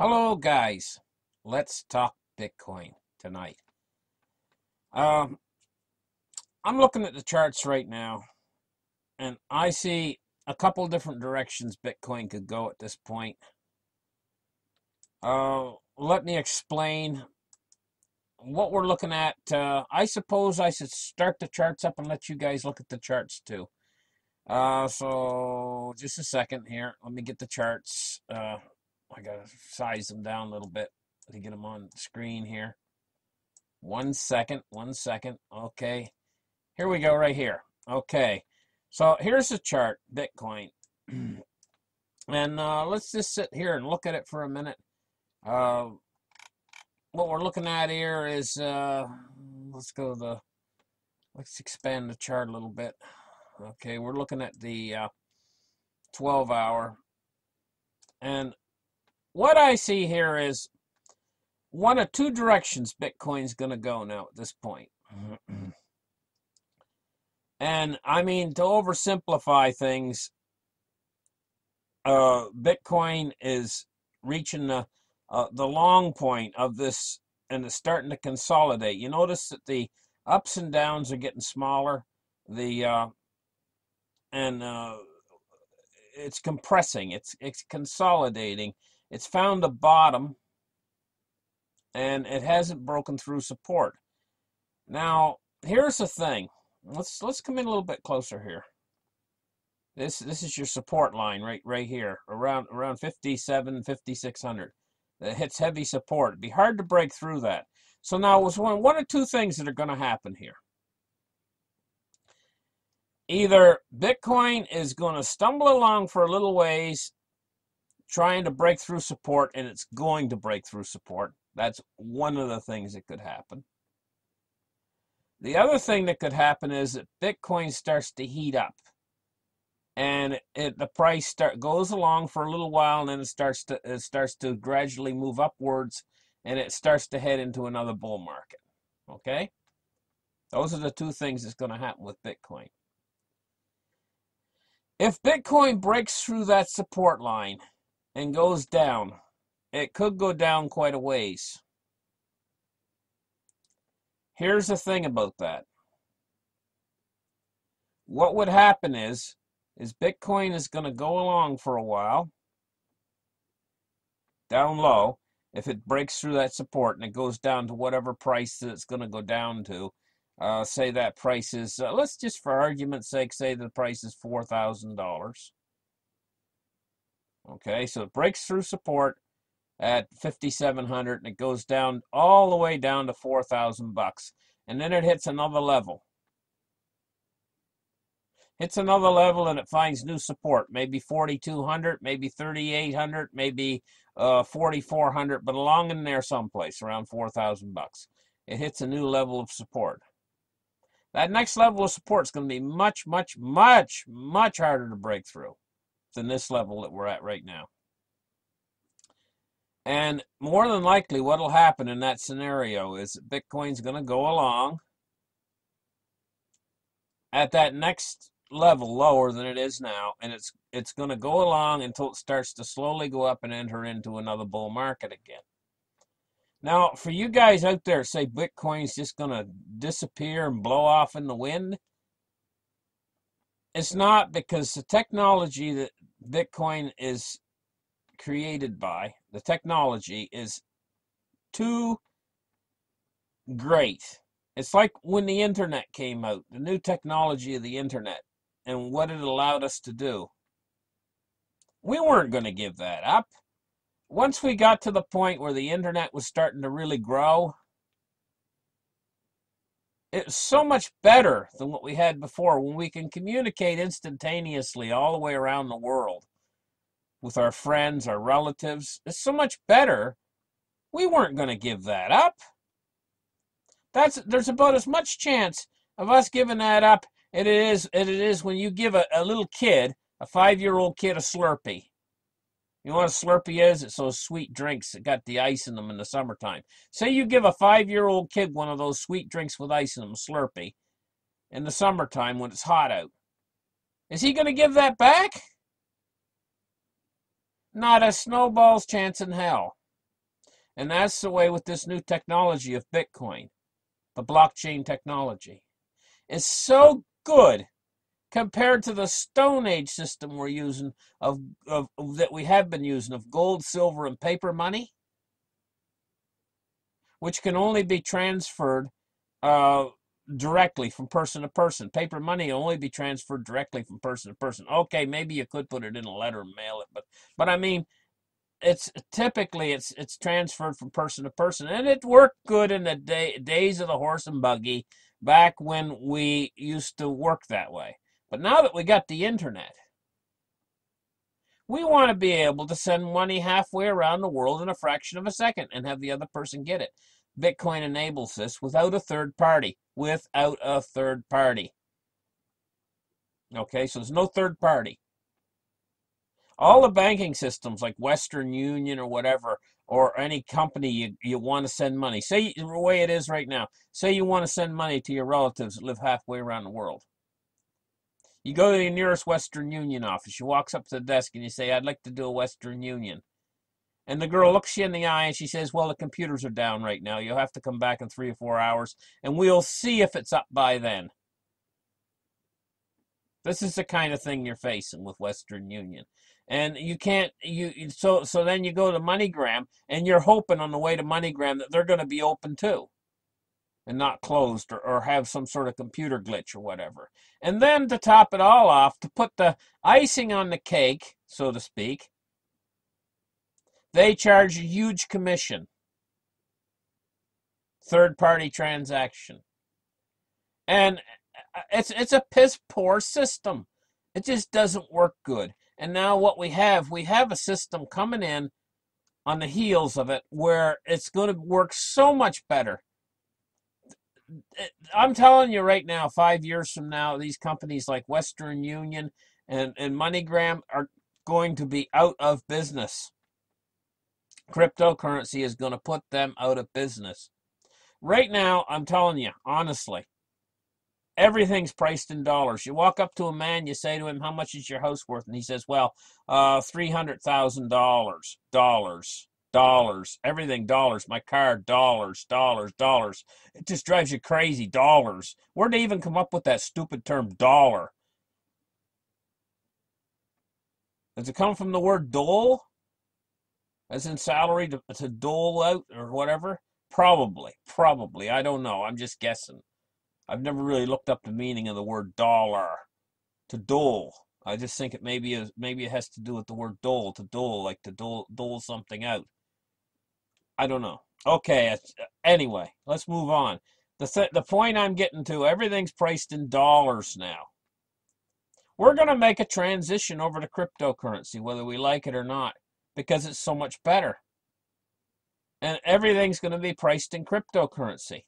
Hello, guys. Let's talk Bitcoin tonight. Um, I'm looking at the charts right now, and I see a couple different directions Bitcoin could go at this point. Let me explain what we're looking at. I suppose I should start the charts up and let you guys look at the charts too. So just a second here. Let me get the charts. I gotta size them down a little bit to get them on the screen here. 1 second, 1 second. Okay, here we go right here. Okay, so here's the chart, Bitcoin. And let's just sit here and look at it for a minute. Uh, what we're looking at here is, let's expand the chart a little bit. Okay, we're looking at the 12-hour. And what I see here is one of two directions Bitcoin's going to go now at this point. And I mean, to oversimplify things, Bitcoin is reaching the long point of this, and it's starting to consolidate. You notice that the ups and downs are getting smaller. It's compressing. It's consolidating. It's found a bottom, and it hasn't broken through support. Now, here's the thing. Let's come in a little bit closer here. This is your support line right here, around 5600. That hits heavy support. It'd be hard to break through that. So now was one of two things that are going to happen here. Either Bitcoin is going to stumble along for a little ways trying to break through support, and it's going to break through support. That's one of the things that could happen. The other thing that could happen is that Bitcoin starts to heat up, and the price goes along for a little while, and then it starts to gradually move upwards, and it starts to head into another bull market. Okay, those are the two things that's going to happen with Bitcoin. If Bitcoin breaks through that support line and goes down, it could go down quite a ways. Here's the thing about that. What would happen is Bitcoin is going to go along for a while, down low. If it breaks through that support and it goes down to whatever price that it's going to go down to, say that price is, let's just for argument's sake, say the price is $4,000. Okay, so it breaks through support at 5,700 and it goes down all the way down to 4,000 bucks, and then it hits another level. Hits another level and it finds new support, maybe 4,200, maybe 3,800, maybe 4,400, but along in there someplace around 4,000 bucks. It hits a new level of support. That next level of support is going to be much, much, much, much harder to break through than this level that we're at right now. And more than likely what will happen in that scenario is that Bitcoin's going to go along at that next level lower than it is now, and it's going to go along until it starts to slowly go up and enter into another bull market again. Now, for you guys out there say Bitcoin's just going to disappear and blow off in the wind, it's not, because the technology that Bitcoin is created by, the technology is too great. It's like when the internet came out, the new technology of the internet and what it allowed us to do. We weren't going to give that up. Once we got to the point where the internet was starting to really grow, it's so much better than what we had before, when we can communicate instantaneously all the way around the world with our friends, our relatives. It's so much better. We weren't going to give that up. There's about as much chance of us giving that up as it is when you give a little kid, a 5-year-old kid, a Slurpee. You know what a Slurpee is? It's those sweet drinks that got the ice in them in the summertime. Say you give a 5-year-old kid one of those sweet drinks with ice in them, a Slurpee, in the summertime when it's hot out. Is he going to give that back? Not a snowball's chance in hell. And that's the way with this new technology of Bitcoin, the blockchain technology. It's so good compared to the Stone Age system we're using of that we have been using of gold, silver, and paper money, which can only be transferred directly from person to person. Paper money will only be transferred directly from person to person. Okay, maybe you could put it in a letter and mail it, but I mean, it's typically it's transferred from person to person, and it worked good in the days of the horse and buggy back when we used to work that way. But now that we got the internet, we want to be able to send money halfway around the world in a fraction of a second and have the other person get it. Bitcoin enables this without a third party. Without a third party. Okay, so there's no third party. All the banking systems like Western Union or whatever, or any company you want to send money. Say the way it is right now. Say you want to send money to your relatives that live halfway around the world. You go to the nearest Western Union office. You walk up to the desk and you say, I'd like to do a Western Union. And the girl looks you in the eye and she says, well, the computers are down right now. You'll have to come back in 3 or 4 hours and we'll see if it's up by then. This is the kind of thing you're facing with Western Union. And you can't, so then you go to MoneyGram and you're hoping on the way to MoneyGram that they're going to be open too and not closed or have some sort of computer glitch or whatever. And then to top it all off, to put the icing on the cake, so to speak, they charge a huge commission. Third-party transaction. And it's a piss poor system. It just doesn't work good. And now what we have a system coming in on the heels of it where it's going to work so much better. I'm telling you right now, 5 years from now, these companies like Western Union and MoneyGram are going to be out of business. Cryptocurrency is going to put them out of business. Right now, I'm telling you, honestly, everything's priced in dollars. You walk up to a man, you say to him, how much is your house worth? And he says, well, $300,000. Dollars. Everything dollars. My car, dollars. It just drives you crazy, dollars. Where'd they even come up with that stupid term, dollar? Does it come from the word dole? As in salary to dole out or whatever? Probably. I don't know. I'm just guessing. I've never really looked up the meaning of the word dollar. To dole. I just think it maybe it has to do with the word dole. To dole, like to dole something out. I don't know. Okay. Anyway, let's move on. The point I'm getting to, everything's priced in dollars now. We're going to make a transition over to cryptocurrency, whether we like it or not, because it's so much better. And everything's going to be priced in cryptocurrency.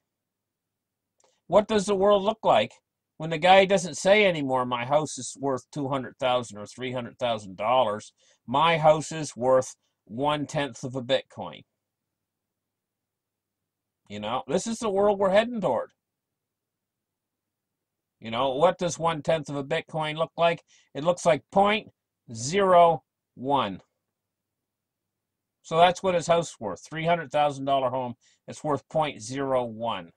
What does the world look like when the guy doesn't say anymore, my house is worth $200,000 or $300,000? My house is worth 1/10 of a Bitcoin. You know, this is the world we're heading toward. You know, what does 1/10 of a Bitcoin look like? It looks like 0.01. So that's what his house is worth. $300,000 home. It's worth 0.01.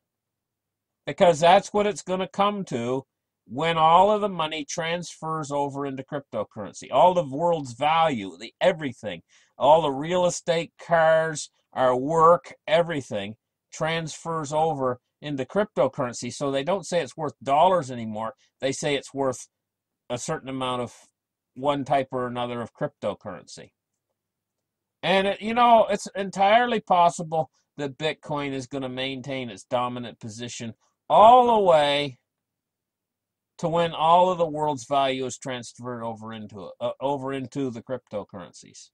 Because that's what it's going to come to when all of the money transfers over into cryptocurrency. All the world's value, the everything, all the real estate, cars, our work, everything transfers over into cryptocurrency. So they don't say it's worth dollars anymore. They say it's worth a certain amount of one type or another of cryptocurrency. And, it's entirely possible that Bitcoin is going to maintain its dominant position all the way to when all of the world's value is transferred over into the cryptocurrencies.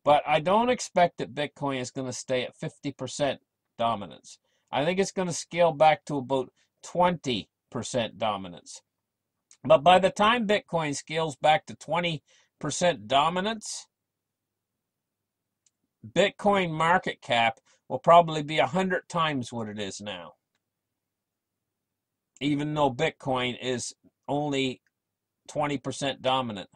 But I don't expect that Bitcoin is going to stay at 50% dominance. I think it's going to scale back to about 20% dominance. But by the time Bitcoin scales back to 20% dominance, Bitcoin market cap will probably be 100 times what it is now. Even though Bitcoin is only 20% dominant.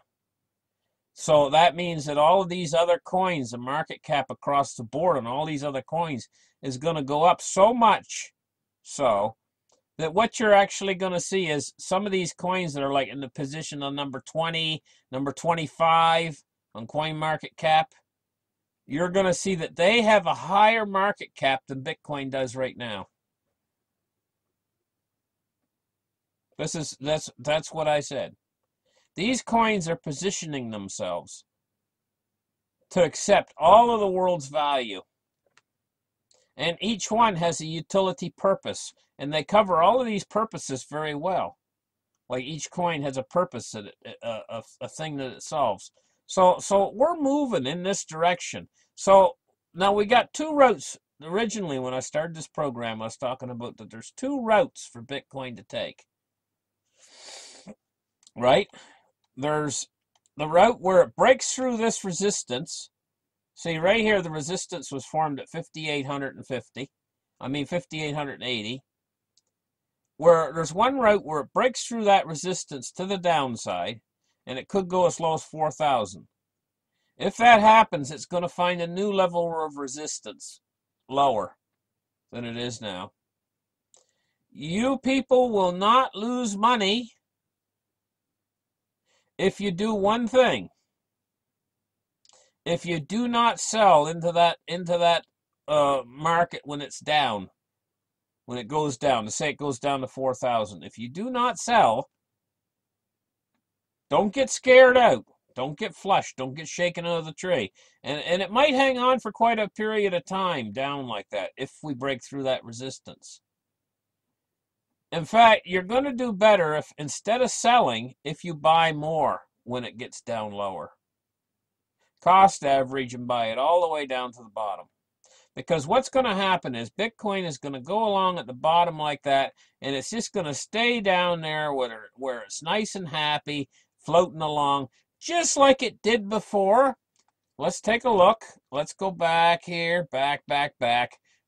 So that means that all of these other coins, the market cap across the board on all these other coins is going to go up so much so that what you're actually going to see is some of these coins that are like in the position on number 20, number 25 on CoinMarketCap, you're going to see that they have a higher market cap than Bitcoin does right now. That's what I said. These coins are positioning themselves to accept all of the world's value. And each one has a utility purpose. And they cover all of these purposes very well. Like each coin has a purpose, a thing that it solves. So we're moving in this direction. So now we got two routes. Originally, when I started this program, I was talking about that there's two routes for Bitcoin to take. Right? There's the route where it breaks through this resistance. See, right here, the resistance was formed at 5,880. Where there's one route where it breaks through that resistance to the downside, and it could go as low as 4,000. If that happens, it's going to find a new level of resistance, lower than it is now. You people will not lose money if you do one thing. If you do not sell into that market when it's down, when it goes down, to say it goes down to 4,000, if you do not sell, don't get scared out. Don't get flushed. Don't get shaken out of the tree. And it might hang on for quite a period of time down like that if we break through that resistance. In fact, you're going to do better if instead of selling, if you buy more when it gets down lower. Cost average and buy it all the way down to the bottom. Because what's going to happen is Bitcoin is going to go along at the bottom like that, and it's just going to stay down there where it's nice and happy, floating along, just like it did before. Let's take a look. Let's go back here, back.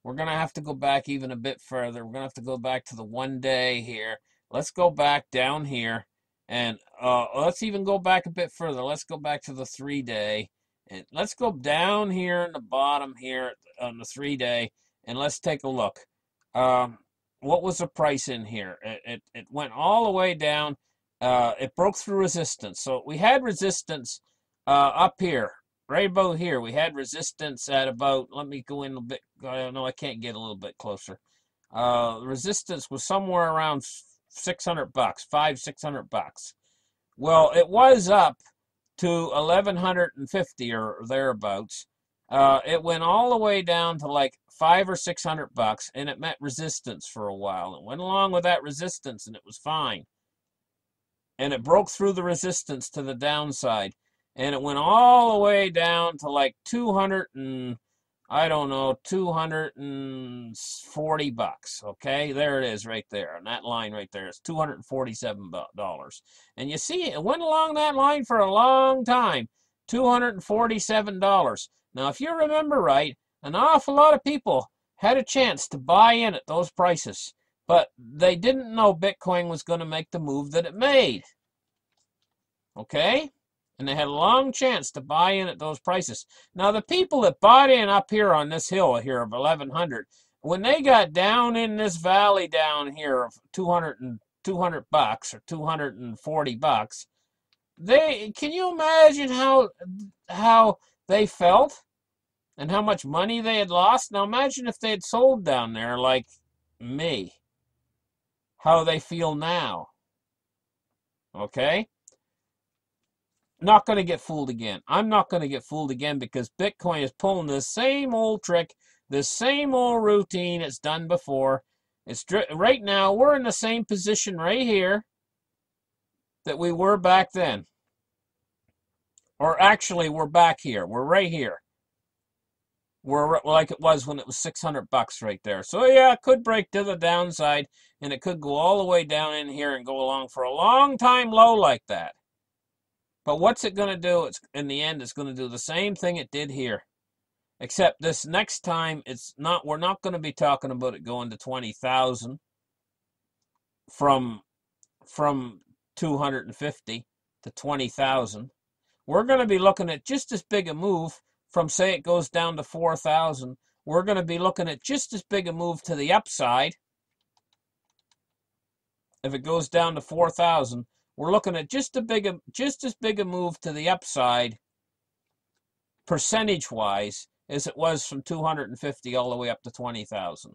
We're going to have to go back even a bit further. We're going to have to go back to the 1 day here. Let's go back down here, and let's even go back a bit further. Let's go back to the 3 day. And let's go down here in the bottom here on the 3 day, and let's take a look. What was the price in here? It went all the way down. It broke through resistance. So we had resistance up here, right about here. We had resistance at about, let me go in a bit. No, I can't get a little bit closer. Resistance was somewhere around $600, $500-600. Well, it was up to 1,150 or thereabouts. It went all the way down to like $500 or $600, and it met resistance for a while. It went along with that resistance, and it was fine. And it broke through the resistance to the downside, and it went all the way down to like 240 bucks. Okay, there it is right there. And that line right there is $247. And you see, it went along that line for a long time. $247. Now, if you remember right, an awful lot of people had a chance to buy in at those prices, but they didn't know Bitcoin was going to make the move that it made. Okay? And they had a long chance to buy in at those prices. Now, the people that bought in up here on this hill here of 1,100, when they got down in this valley down here of $200 bucks or $240, can you imagine how they felt and how much money they had lost? Now, imagine if they had sold down there like me. How they feel now. Okay? Not going to get fooled again. I'm not going to get fooled again because Bitcoin is pulling this same old trick, this same old routine it's done before. Right now, we're in the same position right here that we were back then. Or actually, we're back here. We're right here. We're like it was when it was $600 right there. So yeah, it could break to the downside, and it could go all the way down in here and go along for a long time low like that. But what's it going to do? In the end, it's going to do the same thing it did here. Except this next time, we're not going to be talking about it going to 20,000 from 250 to 20,000. we're going to be looking at just as big a move from, say, it goes down to 4,000. We're going to be looking at just as big a move to the upside. If it goes down to 4,000, we're looking at just as big a move to the upside, percentage-wise, as it was from 250 all the way up to 20,000.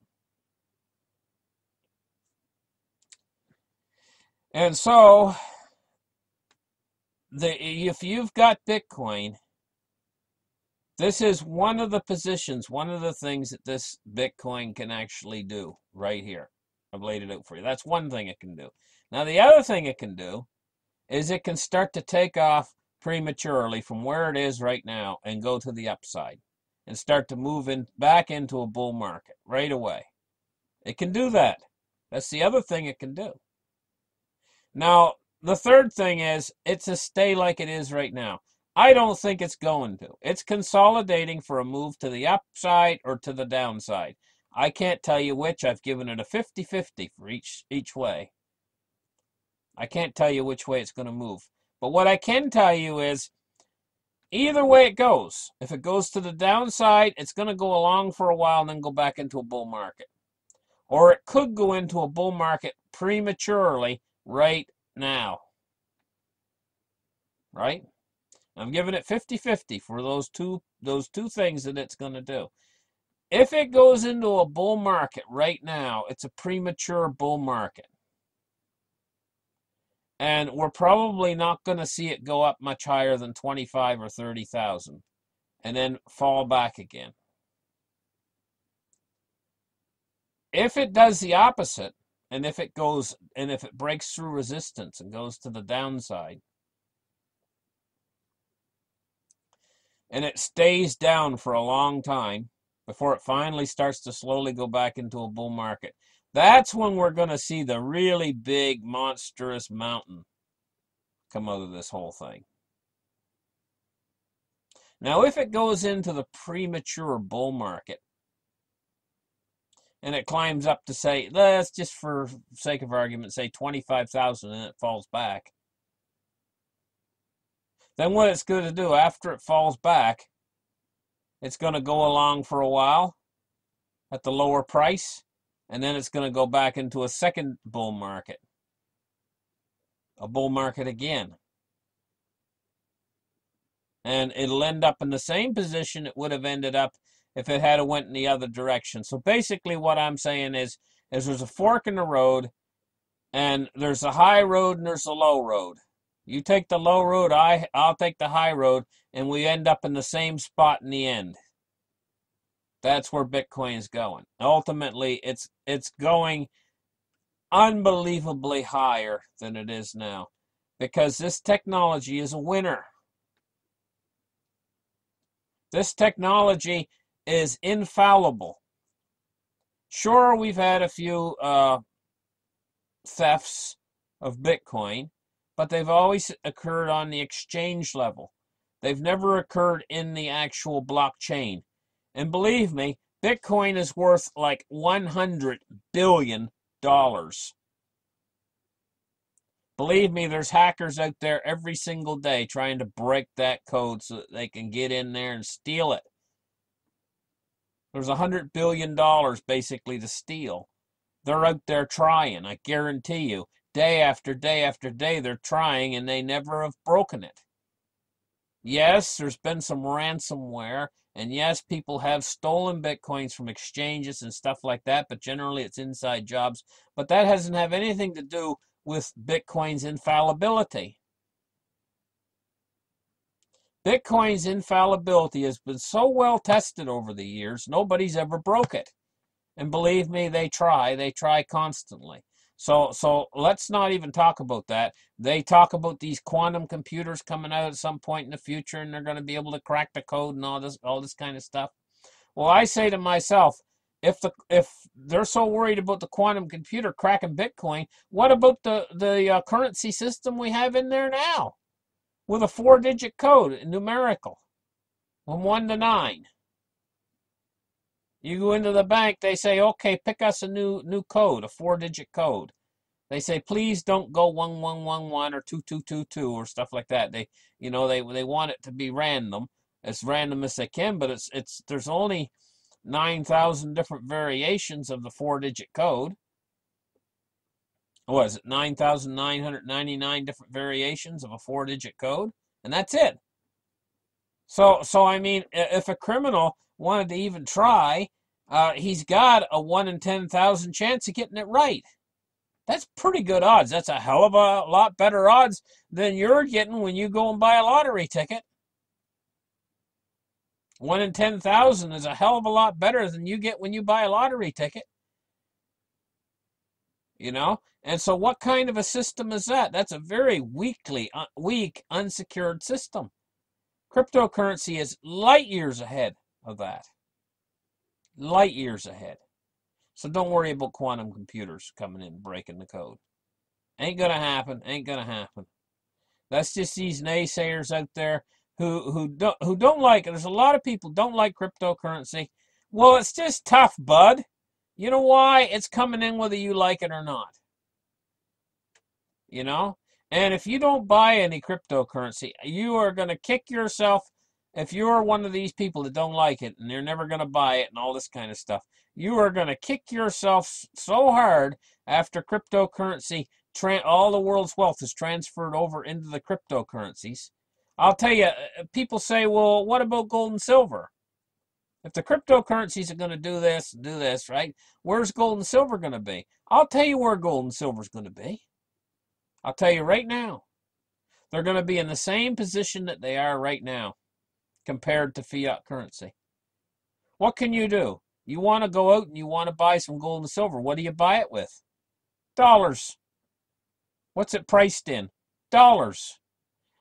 And so, if you've got Bitcoin, this is one of the positions, one of the things that this Bitcoin can actually do right here. I've laid it out for you. That's one thing it can do. Now, the other thing it can do is it can start to take off prematurely from where it is right now and go to the upside and start to move back into a bull market right away. It can do that. That's the other thing it can do. Now, the third thing is it's a stay like it is right now. I don't think it's going to. It's consolidating for a move to the upside or to the downside. I can't tell you which. I've given it a 50-50 for each way. I can't tell you which way it's going to move. But what I can tell you is either way it goes. If it goes to the downside, it's going to go along for a while and then go back into a bull market. Or it could go into a bull market prematurely right now. Right? I'm giving it 50-50 for those two things that it's going to do. If it goes into a bull market right now, it's a premature bull market. And we're probably not going to see it go up much higher than 25 or 30,000 and then fall back again. If it does the opposite, and if it breaks through resistance and goes to the downside, and it stays down for a long time before it finally starts to slowly go back into a bull market, that's when we're going to see the really big, monstrous mountain come out of this whole thing. Now, if it goes into the premature bull market, and it climbs up to, say, let's just for sake of argument, say 25,000, and it falls back, then what it's going to do after it falls back, it's going to go along for a while at the lower price, and then it's going to go back into a second bull market, a bull market again. And it'll end up in the same position it would have ended up if it had went in the other direction. So basically what I'm saying is there's a fork in the road, and there's a high road and there's a low road. You take the low road, I'll take the high road, and we end up in the same spot in the end. That's where Bitcoin's going. Ultimately, it's going unbelievably higher than it is now because this technology is a winner. This technology is infallible. Sure, we've had a few thefts of Bitcoin, but they've always occurred on the exchange level. They've never occurred in the actual blockchain. And believe me, Bitcoin is worth like $100 billion. Believe me, there's hackers out there every single day trying to break that code so that they can get in there and steal it. There's $100 billion basically to steal. They're out there trying, I guarantee you. Day after day after day, they're trying, and they never have broken it. Yes, there's been some ransomware, and yes, people have stolen Bitcoins from exchanges and stuff like that, but generally it's inside jobs. But that doesn't have anything to do with Bitcoin's infallibility. Bitcoin's infallibility has been so well tested over the years, nobody's ever broke it. And believe me, they try constantly. So let's not even talk about that. They talk about these quantum computers coming out at some point in the future, and they're going to be able to crack the code and all this kind of stuff. Well, I say to myself, if they're so worried about the quantum computer cracking Bitcoin, what about the currency system we have in there now, with a 4-digit code, numerical, from 1 to 9? You go into the bank, they say, okay, pick us a new code, a 4-digit code. They say, please don't go 1111 or 2222 or stuff like that. They want it to be random, as random as they can, but there's only 9,000 different variations of the 4-digit code. What is it? 9,999 different variations of a 4-digit code, and that's it. So I mean, if a criminal wanted to even try, he's got a 1 in 10,000 chance of getting it right. That's pretty good odds. That's a hell of a lot better odds than you're getting when you go and buy a lottery ticket. 1 in 10,000 is a hell of a lot better than you get when you buy a lottery ticket. You know? And so what kind of a system is that? That's a very weak, unsecured system. Cryptocurrency is light years ahead of that. Light years ahead. So don't worry about quantum computers coming in and breaking the code. Ain't gonna happen. Ain't gonna happen. That's just these naysayers out there who don't like it. There's a lot of people don't like cryptocurrency. Well, it's just tough, bud. You know why? It's coming in whether you like it or not. You know? And if you don't buy any cryptocurrency, you are going to kick yourself. If you're one of these people that don't like it and you're never going to buy it and all this kind of stuff, you are going to kick yourself so hard after cryptocurrency, all the world's wealth is transferred over into the cryptocurrencies. I'll tell you, people say, well, what about gold and silver? If the cryptocurrencies are going to do this, right? Where's gold and silver going to be? I'll tell you where gold and silver is going to be. I'll tell you right now. They're going to be in the same position that they are right now compared to fiat currency. What can you do? You want to go out and you want to buy some gold and silver. What do you buy it with? Dollars. What's it priced in? Dollars.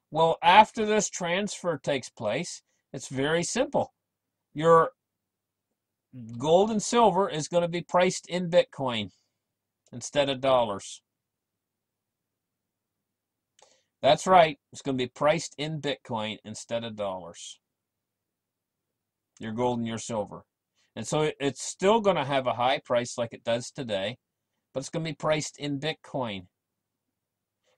Well, after this transfer takes place, it's very simple. Your gold and silver is going to be priced in Bitcoin instead of dollars. That's right. It's going to be priced in Bitcoin instead of dollars. Your gold and your silver. And so it's still going to have a high price like it does today, but it's going to be priced in Bitcoin.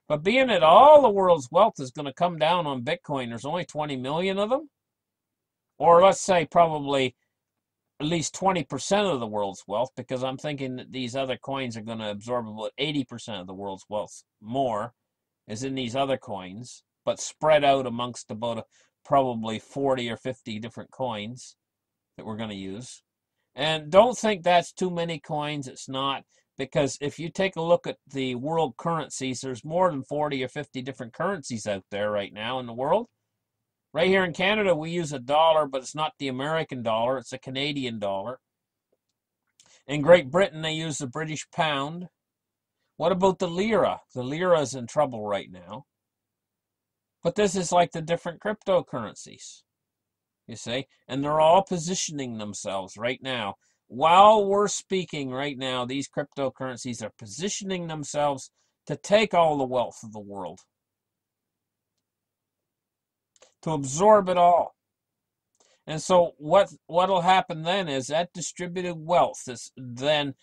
But being that all the world's wealth is going to come down on Bitcoin, there's only 20 million of them, or let's say probably at least 20% of the world's wealth, because I'm thinking that these other coins are going to absorb about 80% of the world's wealth more is in these other coins, but spread out amongst about probably 40 or 50 different coins that we're going to use. And don't think that's too many coins. It's not, because if you take a look at the world currencies, there's more than 40 or 50 different currencies out there right now in the world. Right here in Canada, we use a dollar, but it's not the American dollar. It's a Canadian dollar. In Great Britain, they use the British pound. What about the lira? The lira is in trouble right now. But this is like the different cryptocurrencies, you see? And they're all positioning themselves right now. While we're speaking right now, these cryptocurrencies are positioning themselves to take all the wealth of the world, to absorb it all. And so what'll happen then is that distributed wealth has then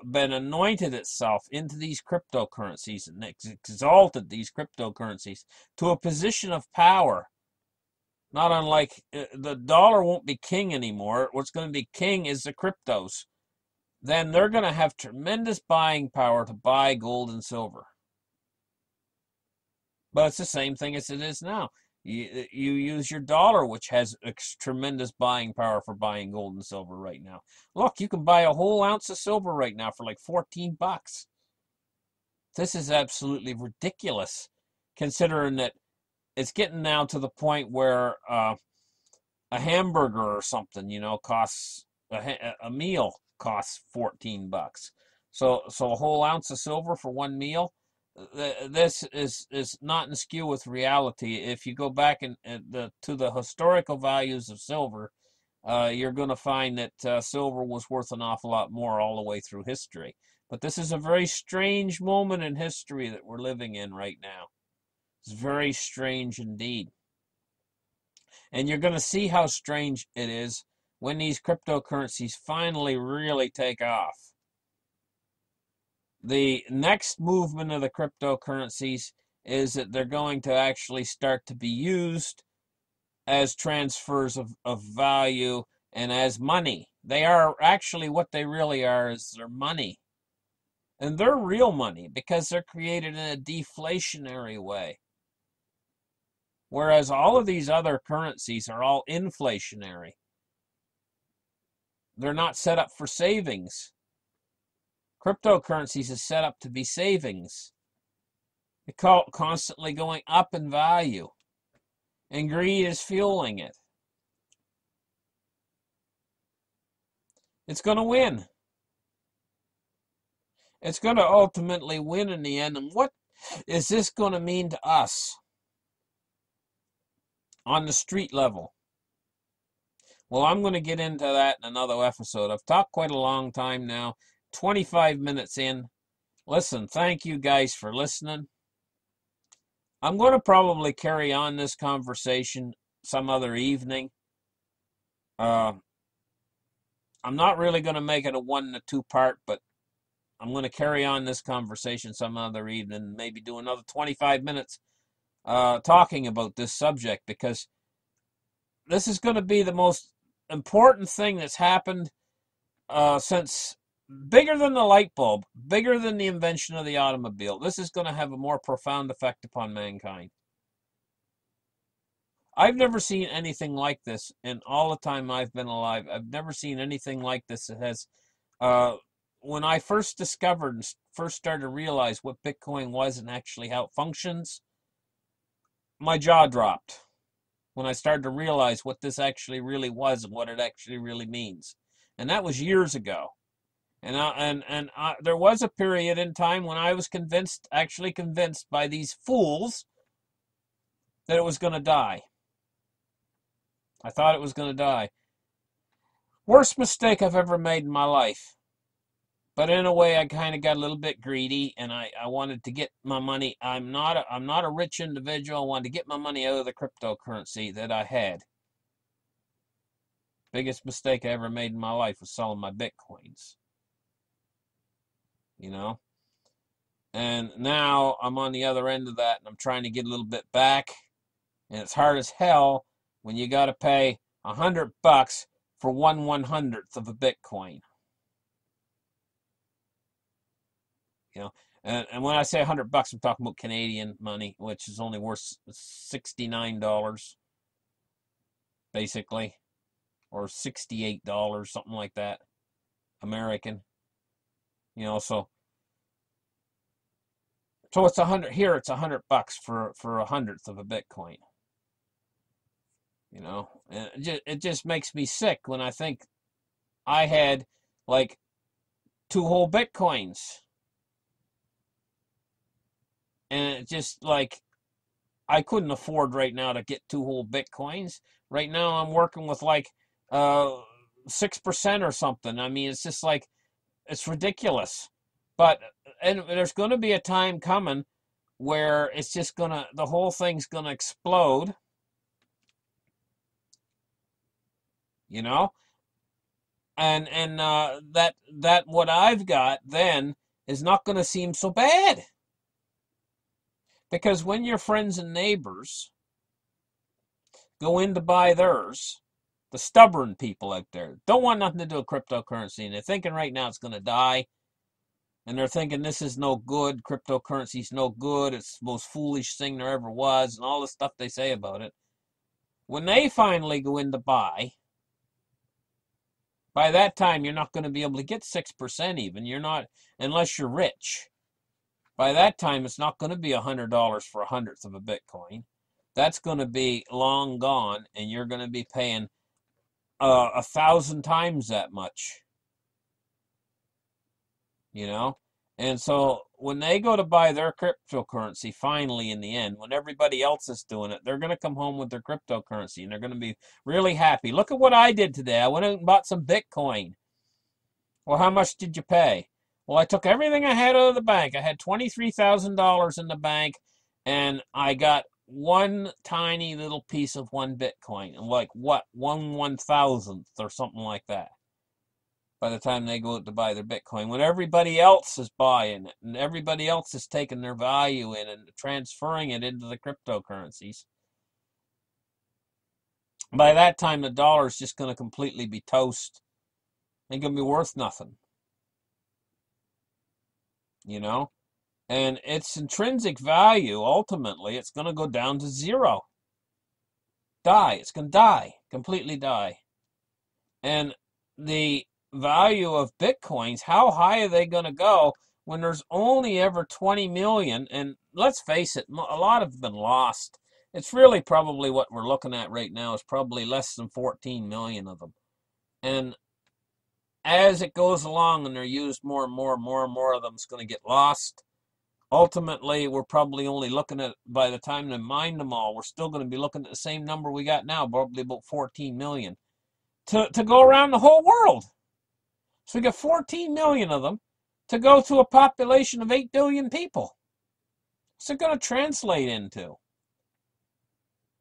been anointed itself into these cryptocurrencies and exalted these cryptocurrencies to a position of power. Not unlike the dollar won't be king anymore. What's going to be king is the cryptos. Then they're going to have tremendous buying power to buy gold and silver. But it's the same thing as it is now. You use your dollar, which has tremendous buying power for buying gold and silver right now. Look, you can buy a whole ounce of silver right now for like $14. This is absolutely ridiculous, considering that it's getting now to the point where a hamburger or something, costs a meal costs $14. So a whole ounce of silver for one meal. This is not in skew with reality. If you go back to the historical values of silver, you're going to find that silver was worth an awful lot more all the way through history. But this is a very strange moment in history that we're living in right now. It's very strange indeed. And you're going to see how strange it is when these cryptocurrencies finally really take off. The next movement of the cryptocurrencies is that they're going to actually start to be used as transfers of value and as money. They are actually what they really are is they're money. And they're real money because they're created in a deflationary way. Whereas all of these other currencies are all inflationary. They're not set up for savings. Cryptocurrencies is set up to be savings. They're constantly going up in value. And greed is fueling it. It's going to win. It's going to ultimately win in the end. And what is this going to mean to us on the street level? Well, I'm going to get into that in another episode. I've talked quite a long time now, 25 minutes in. Listen, thank you guys for listening. I'm going to probably carry on this conversation some other evening. I'm not really going to make it a 1 to 2 part, but I'm going to carry on this conversation some other evening, maybe do another 25 minutes talking about this subject, because this is going to be the most important thing that's happened since, bigger than the light bulb, bigger than the invention of the automobile. This is going to have a more profound effect upon mankind. I've never seen anything like this in all the time I've been alive. I've never seen anything like this that has, when I first discovered and first started to realize what Bitcoin was and actually how it functions, my jaw dropped when I started to realize what this actually really was and what it actually really means. And that was years ago. And there was a period in time when I was actually convinced by these fools that it was going to die. I thought it was going to die. Worst mistake I've ever made in my life. But in a way, I kind of got a little bit greedy, and I wanted to get my money. I'm not a rich individual. I wanted to get my money out of the cryptocurrency that I had. Biggest mistake I ever made in my life was selling my Bitcoins. You know? And now I'm on the other end of that, and I'm trying to get a little bit back. And it's hard as hell when you got to pay $100 for 1/100th of a Bitcoin. You know, and when I say $100, I'm talking about Canadian money, which is only worth $69, basically, or $68, something like that, American. You know, so it's 100 here. It's $100 for 100th of a Bitcoin. You know, and it just makes me sick when I think I had like 2 whole Bitcoins. And it just like, I couldn't afford right now to get 2 whole Bitcoins. Right now I'm working with like 6% or something. I mean, it's just like, it's ridiculous. But, and there's going to be a time coming where it's just the whole thing's going to explode. You know? And that what I've got then is not going to seem so bad. Because when your friends and neighbors go in to buy theirs, the stubborn people out there don't want nothing to do with cryptocurrency, and they're thinking right now it's going to die, and they're thinking this is no good, cryptocurrency's no good, it's the most foolish thing there ever was, and all the stuff they say about it. When they finally go in to buy, by that time you're not going to be able to get 6% even. You're not, unless you're rich. By that time, it's not going to be $100 for 100th of a Bitcoin. That's going to be long gone, and you're going to be paying 1,000 times that much. You know? And so when they go to buy their cryptocurrency, finally in the end, when everybody else is doing it, they're going to come home with their cryptocurrency, and they're going to be really happy. Look at what I did today. I went out and bought some Bitcoin. Well, how much did you pay? Well, I took everything I had out of the bank. I had $23,000 in the bank, and I got one tiny little piece of 1 Bitcoin, and like what, 1/1000th or something like that. by the time they go out to buy their Bitcoin, when everybody else is buying it and everybody else is taking their value in and transferring it into the cryptocurrencies. By that time, the dollar is just going to completely be toast. Ain't going to be worth nothing. You know? And its intrinsic value, ultimately, it's going to go down to zero. Die. It's going to die. Completely die. And the value of Bitcoins, how high are they going to go when there's only ever 20 million? And let's face it, a lot have been lost. It's really probably what we're looking at right now is probably less than 14 million of them. And as it goes along and they're used more and more of them is going to get lost. Ultimately, we're probably only looking at, by the time they mine them all, we're still going to be looking at the same number we got now, probably about 14 million, to go around the whole world. So we got 14 million of them to go to a population of 8 billion people. What's it going to translate into?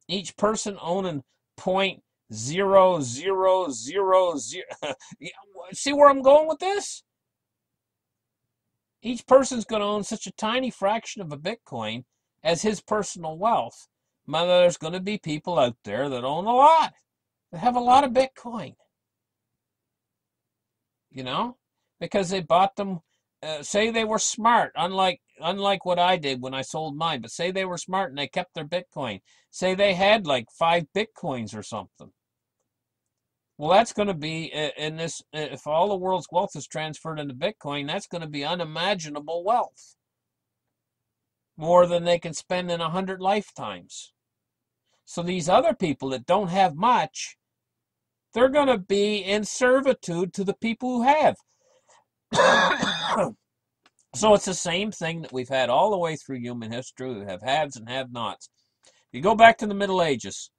Each person owning 0.0000. See where I'm going with this? Each person's going to own such a tiny fraction of a Bitcoin as his personal wealth. But there's going to be people out there that own a lot, that have a lot of Bitcoin. You know? Because they bought them, say they were smart, unlike what I did when I sold mine, but say they were smart and they kept their Bitcoin. Say they had like 5 Bitcoins or something. Well, that's going to be, in this, if all the world's wealth is transferred into Bitcoin, that's going to be unimaginable wealth. More than they can spend in 100 lifetimes. So these other people that don't have much, they're going to be in servitude to the people who have. So it's the same thing that we've had all the way through human history. We have haves and have-nots. You go back to the Middle Ages.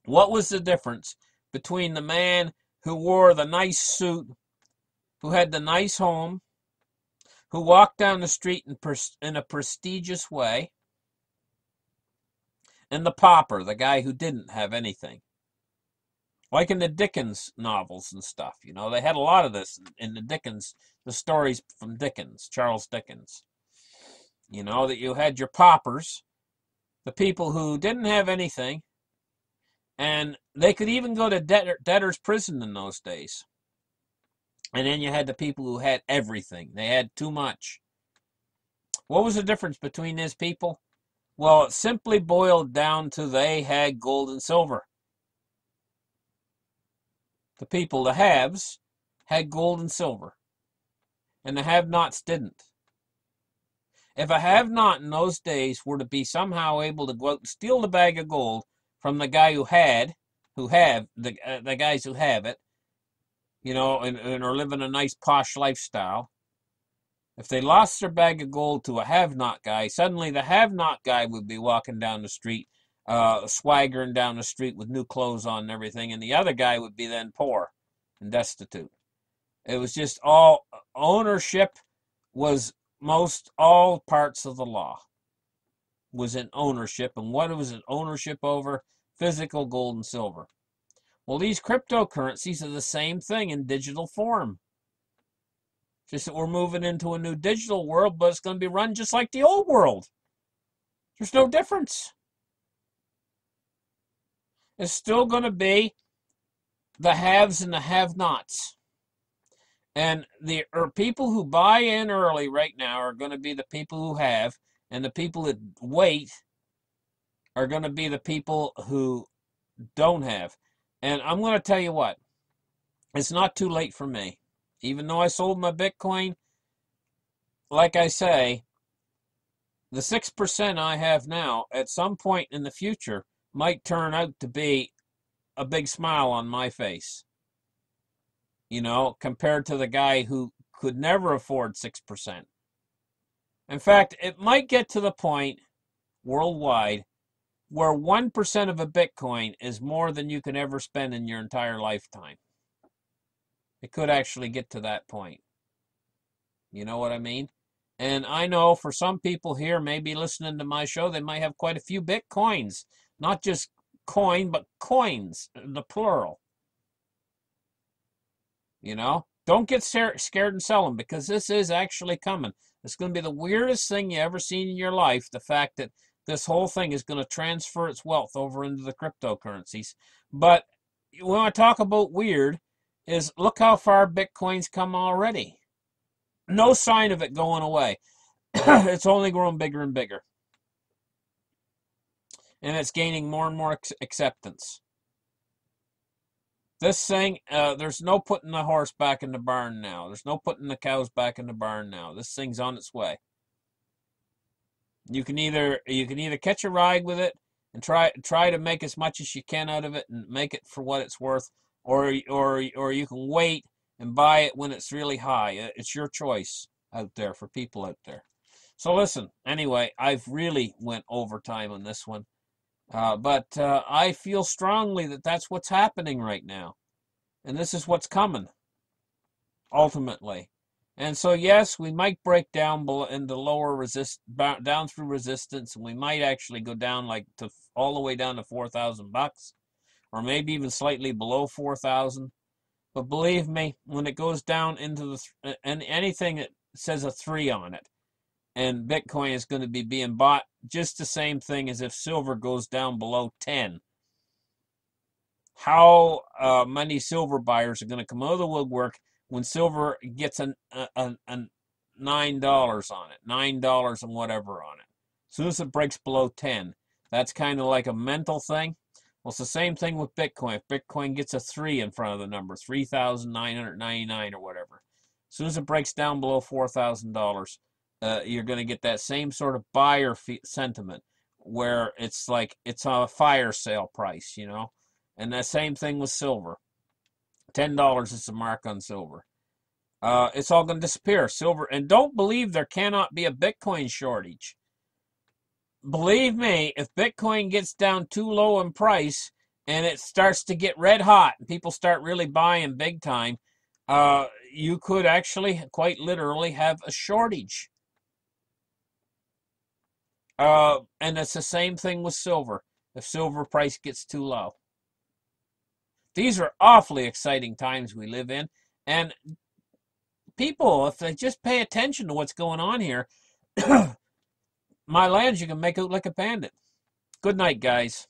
What was the difference between the man who wore the nice suit, who had the nice home, who walked down the street in a prestigious way, and the pauper, the guy who didn't have anything? Like in the Dickens novels and stuff, you know, they had a lot of this in the Dickens, the stories from Dickens, Charles Dickens. You know, that you had your paupers, the people who didn't have anything, and they could even go to debtor's prison in those days. And then you had the people who had everything. They had too much. What was the difference between these people? Well, it simply boiled down to they had gold and silver. The people, the haves, had gold and silver. And the have-nots didn't. If a have-not in those days were to be somehow able to go out and steal the bag of gold from the guy the guys who have it, you know, and are living a nice posh lifestyle, if they lost their bag of gold to a have-not guy, suddenly the have-not guy would be walking down the street, swaggering down the street with new clothes on and everything, and the other guy would be then poor and destitute. It was just all ownership was all parts of the law was in ownership, and what was in ownership over? Physical gold and silver. Well, these cryptocurrencies are the same thing in digital form. Just that we're moving into a new digital world, but it's going to be run just like the old world. There's no difference. It's still going to be the haves and the have-nots. And the people who buy in early right now are going to be the people who have, and the people that wait are going to be the people who don't have. And I'm going to tell you what, it's not too late for me. Even though I sold my Bitcoin, like I say, the 6% I have now, at some point in the future, might turn out to be a big smile on my face. You know, compared to the guy who could never afford 6%. In fact, it might get to the point worldwide where 1% of a Bitcoin is more than you can ever spend in your entire lifetime. It could actually get to that point. You know what I mean? And I know for some people here, maybe listening to my show, they might have quite a few Bitcoins. Not just coin, but coins, the plural. You know? Don't get scared and sell them, because this is actually coming. It's going to be the weirdest thing you ever seen in your life, the fact that this whole thing is going to transfer its wealth over into the cryptocurrencies. But when I talk about weird, is look how far Bitcoin's come already. No sign of it going away. It's only growing bigger and bigger. And it's gaining more and more acceptance. This thing, there's no putting the horse back in the barn now. There's no putting the cows back in the barn now. This thing's on its way. You can either catch a ride with it and try to make as much as you can out of it and make it for what it's worth, or you can wait and buy it when it's really high. It's your choice out there for people out there. So listen, anyway, I've really went overtime on this one. But I feel strongly that that's what's happening right now. And this is what's coming, ultimately. And so, yes, we might break down into lower down through resistance, and we might actually go down all the way down to $4,000, or maybe even slightly below 4,000. But believe me, when it goes down into anything that says a 3 on it, and Bitcoin is going to be being bought just the same thing as if silver goes down below 10. How many silver buyers are going to come out of the woodwork when silver gets a $9 on it, $9 and whatever on it? As soon as it breaks below 10, that's kind of like a mental thing. Well, it's the same thing with Bitcoin. If Bitcoin gets a 3 in front of the number, 3,999 or whatever, as soon as it breaks down below $4,000, you're going to get that same sort of buyer sentiment where it's like it's on a fire sale price, you know. And that same thing with silver. $10 is the mark on silver. It's all going to disappear. Silver, and don't believe there cannot be a Bitcoin shortage. Believe me, if Bitcoin gets down too low in price and it starts to get red hot and people start really buying big time, you could actually quite literally have a shortage. And it's the same thing with silver, if silver price gets too low. These are awfully exciting times we live in, and people, if they just pay attention to what's going on here, my lands, you can make out like a bandit. Good night, guys.